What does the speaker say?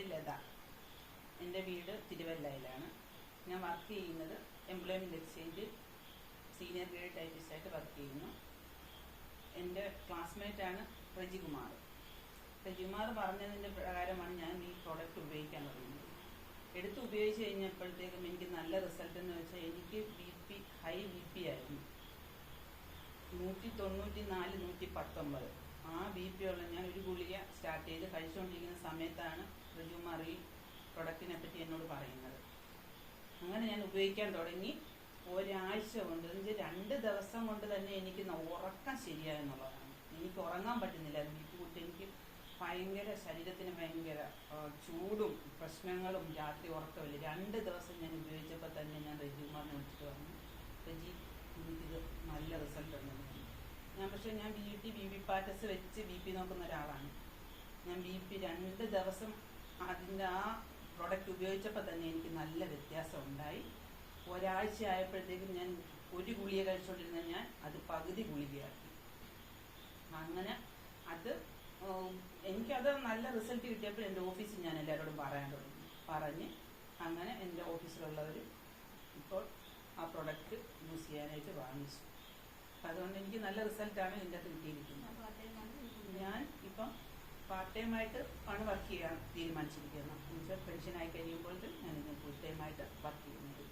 പേര് ലത. എൻ്റെ വീട് തിരുവല്ലയിലാണ്. ഞാൻ വർക്ക് ചെയ്യുന്നത് എംപ്ലോയ്മെൻറ്റ് എക്സ്ചേഞ്ചിൽ സീനിയർ ഗ്രേഡ് ടൈപ്പിസ്റ്റായിട്ട് വർക്ക് ചെയ്യുന്നു. എൻ്റെ ക്ലാസ്മേറ്റാണ് റജികുമാർ. റജികുമാർ പറഞ്ഞതിൻ്റെ പ്രകാരമാണ് ഞാൻ ഈ പ്രോഡക്റ്റ് ഉപയോഗിക്കാൻ തുടങ്ങിയത്. എടുത്ത് ഉപയോഗിച്ച് കഴിഞ്ഞപ്പോഴത്തേക്കും എനിക്ക് നല്ല റിസൾട്ട് എന്ന് വെച്ചാൽ എനിക്ക് ഹൈ ബി പി ആയിരുന്നു. 194 119. ആ ബി പി ഉള്ള ഞാൻ ഒരു ഗുളിക സ്റ്റാർട്ട് ചെയ്ത് കഴിച്ചുകൊണ്ടിരിക്കുന്ന സമയത്താണ് റജികുമാർ ഈ പ്രൊഡക്റ്റിനെ പറ്റി എന്നോട് പറയുന്നത്. അങ്ങനെ ഞാൻ ഉപയോഗിക്കാൻ തുടങ്ങി. ഒരാഴ്ച കൊണ്ട് 2 ദിവസം കൊണ്ട് തന്നെ എനിക്ക് ഉറക്കം ശരിയായെന്നുള്ളതാണ്. എനിക്ക് ഉറങ്ങാൻ പറ്റുന്നില്ല. ബി പി കൂട്ടി എനിക്ക് ഭയങ്കര ശരീരത്തിന് ഭയങ്കര ചൂടും പ്രശ്നങ്ങളും രാത്രി ഉറക്കമില്ല. 2 ദിവസം ഞാൻ ഉപയോഗിച്ചപ്പോൾ തന്നെ ഞാൻ റജികുമാറിനെ വിളിച്ചിട്ട് പറഞ്ഞു, റജി എനിക്കിത് നല്ല റിസൾട്ട് ഉണ്ടെന്ന്. ഞാൻ വീട്ടിൽ ബി പി പാറ്റസ് വെച്ച് ബി പി നോക്കുന്ന ഒരാളാണ്. ഞാൻ ബി പി 2 ദിവസം അതിൻ്റെ ആ പ്രോഡക്റ്റ് ഉപയോഗിച്ചപ്പോൾ തന്നെ എനിക്ക് നല്ല വ്യത്യാസം ഉണ്ടായി. ഒരാഴ്ച ആയപ്പോഴത്തേക്കും ഞാൻ ഒരു ഗുളിക കഴിച്ചുകൊണ്ടിരുന്ന ഞാൻ അത് പകുതി ഗുളികയാക്കി. അങ്ങനെ എനിക്കത് നല്ല റിസൾട്ട് കിട്ടിയപ്പോൾ എൻ്റെ ഓഫീസിൽ ഞാൻ എല്ലാവരോടും പറയാൻ തുടങ്ങി. പറഞ്ഞ് അങ്ങനെ എൻ്റെ ഓഫീസിലുള്ളവർ ഇപ്പോൾ ആ പ്രൊഡക്റ്റ് യൂസ് ചെയ്യാനായിട്ട് വാങ്ങിച്ചു. അതുകൊണ്ട് എനിക്ക് നല്ല റിസൾട്ടാണ് ഇതിൻ്റെ അകത്ത് കിട്ടിയിരിക്കുന്നത്. ഞാൻ ഇപ്പം പാർട്ട് ടൈമായിട്ട് ആണ് വർക്ക് ചെയ്യാൻ തീരുമാനിച്ചിരിക്കുന്നത്. എന്നുവെച്ചാൽ പെൻഷൻ ആയി കഴിയുമ്പോഴത്തേക്കും ഞാനിത് ഫുൾ ടൈമായിട്ട് വർക്ക് ചെയ്യുന്നത്.